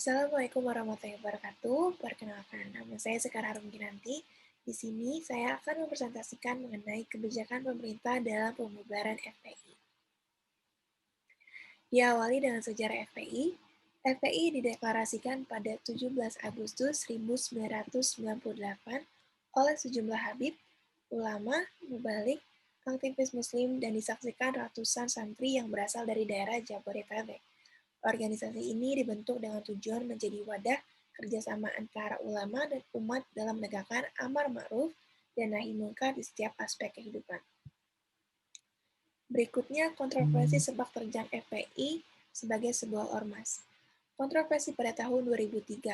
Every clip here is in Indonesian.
Assalamualaikum warahmatullahi wabarakatuh. Perkenalkan, nama saya Sekar Harum Ginanti. Di sini saya akan mempresentasikan mengenai kebijakan pemerintah dalam pembubaran FPI. Diawali dengan sejarah FPI, FPI dideklarasikan pada 17 Agustus 1998 oleh sejumlah habib, ulama, mubalik, aktivis muslim, dan disaksikan ratusan santri yang berasal dari daerah Jabodetabek. Organisasi ini dibentuk dengan tujuan menjadi wadah kerjasama antara ulama dan umat dalam menegakkan amar ma'ruf dan nahi munkar di setiap aspek kehidupan. Berikutnya, kontroversi sepak terjang FPI sebagai sebuah ormas. Kontroversi pada tahun 2003.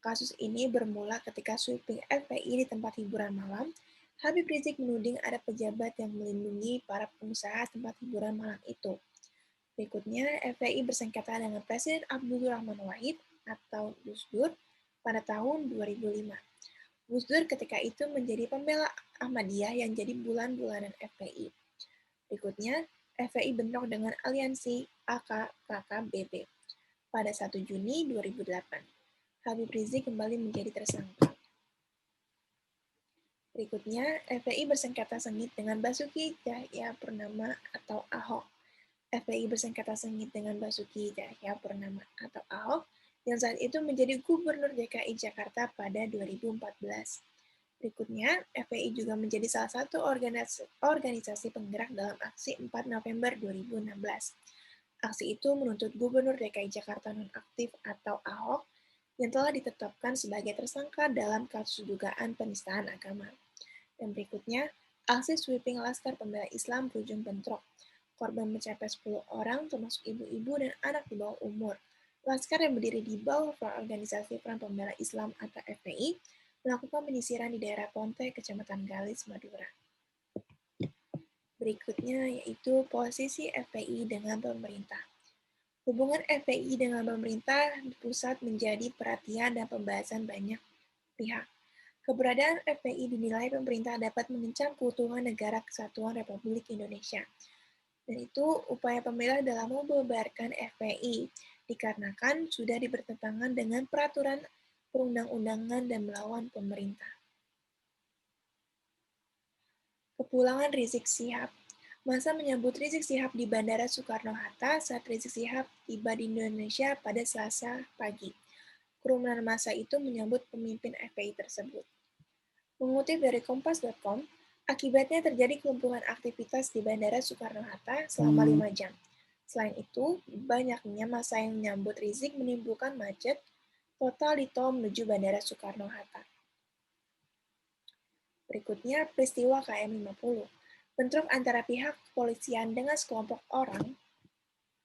Kasus ini bermula ketika sweeping FPI di tempat hiburan malam. Habib Rizik menuding ada pejabat yang melindungi para pengusaha tempat hiburan malam itu. Berikutnya, FPI bersengketa dengan Presiden Abdurrahman Wahid atau Gus Dur pada tahun 2005. Gus Dur ketika itu menjadi pembela Ahmadiyah yang jadi bulan-bulanan FPI. Berikutnya, FPI bentrok dengan aliansi AKKBB pada 1 Juni 2008. Habib Rizik kembali menjadi tersangka. Berikutnya, FPI bersengketa sengit dengan Basuki Cahayapurnama atau Ahok. FPI bersengketa sengit dengan Basuki Cahayapurnama atau Ahok yang saat itu menjadi Gubernur DKI Jakarta pada 2014. Berikutnya, FPI juga menjadi salah satu organisasi penggerak dalam aksi 4 November 2016. Aksi itu menuntut Gubernur DKI Jakarta nonaktif atau Ahok yang telah ditetapkan sebagai tersangka dalam kasus dugaan penistaan agama. Dan berikutnya, aksi sweeping Laskar Pembela Islam berujung bentrok. Korban mencapai 10 orang, termasuk ibu-ibu dan anak di bawah umur. Laskar yang berdiri di bawah organisasi Front Pembela Islam atau FPI melakukan penyisiran di daerah Ponte, Kecamatan Galis, Madura. Berikutnya yaitu posisi FPI dengan pemerintah. Hubungan FPI dengan pemerintah di pusat menjadi perhatian dan pembahasan banyak pihak. Keberadaan FPI dinilai pemerintah dapat mengancam keutuhan negara kesatuan Republik Indonesia. Dan itu upaya pemerintah dalam membubarkan FPI, dikarenakan sudah bertentangan dengan peraturan perundang-undangan dan melawan pemerintah. Kepulangan Rizik Syihab. Masa menyambut Rizik Syihab di Bandara Soekarno-Hatta saat Rizik Syihab tiba di Indonesia pada Selasa pagi. Kerumunan massa itu menyambut pemimpin FPI tersebut. Mengutip dari Kompas.com, akibatnya terjadi kelumpuhan aktivitas di Bandara Soekarno-Hatta selama 5 jam. Selain itu, banyaknya massa yang menyambut Rizik menimbulkan macet total di tol menuju Bandara Soekarno-Hatta. Berikutnya, peristiwa KM50. Bentrok antara pihak kepolisian dengan sekelompok orang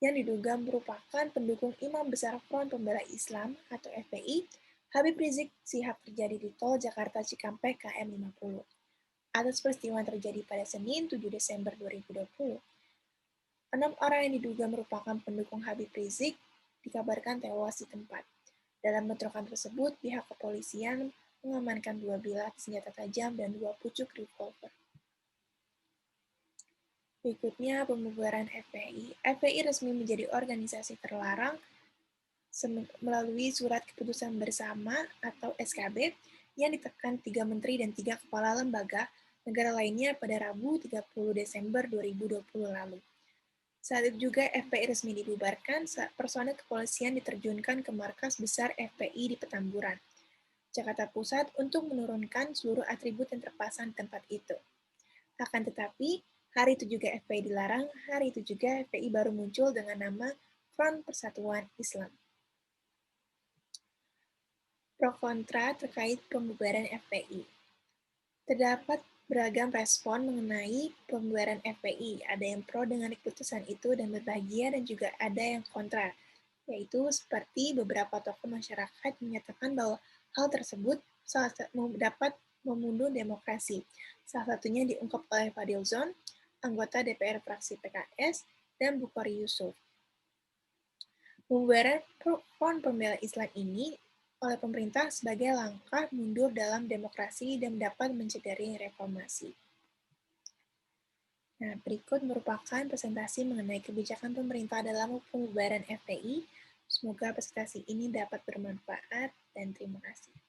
yang diduga merupakan pendukung Imam Besar Front Pembela Islam atau FPI, Habib Rizik Syihab terjadi di tol Jakarta Cikampek KM50. Atas peristiwa yang terjadi pada Senin 7 Desember 2020, 6 orang yang diduga merupakan pendukung Habib Rizik dikabarkan tewas di tempat. Dalam bentrokan tersebut, pihak kepolisian mengamankan 2 bilah senjata tajam dan 2 pucuk revolver. Berikutnya, pembubaran FPI. FPI resmi menjadi organisasi terlarang melalui Surat Keputusan Bersama atau SKB yang ditekan 3 menteri dan 3 kepala lembaga negara lainnya pada Rabu 30 Desember 2020 lalu. Saat itu juga FPI resmi dibubarkan saat personel kepolisian diterjunkan ke markas besar FPI di Petamburan, Jakarta Pusat untuk menurunkan seluruh atribut yang terpasang di tempat itu. Akan tetapi, hari itu juga FPI dilarang, hari itu juga FPI baru muncul dengan nama Front Persatuan Islam. Pro kontra terkait pembubaran FPI. Terdapat beragam respon mengenai pembubaran FPI. Ada yang pro dengan keputusan itu dan berbahagia, dan juga ada yang kontra, yaitu seperti beberapa tokoh masyarakat menyatakan bahwa hal tersebut dapat memundur demokrasi. Salah satunya diungkap oleh Fadil Zon, anggota DPR fraksi PKS, dan Bukhari Yusuf. Pembubaran Front Pembela Islam ini oleh pemerintah sebagai langkah mundur dalam demokrasi dan dapat mencederai reformasi. Nah, berikut merupakan presentasi mengenai kebijakan pemerintah dalam pembubaran FPI Semoga presentasi ini dapat bermanfaat dan terima kasih.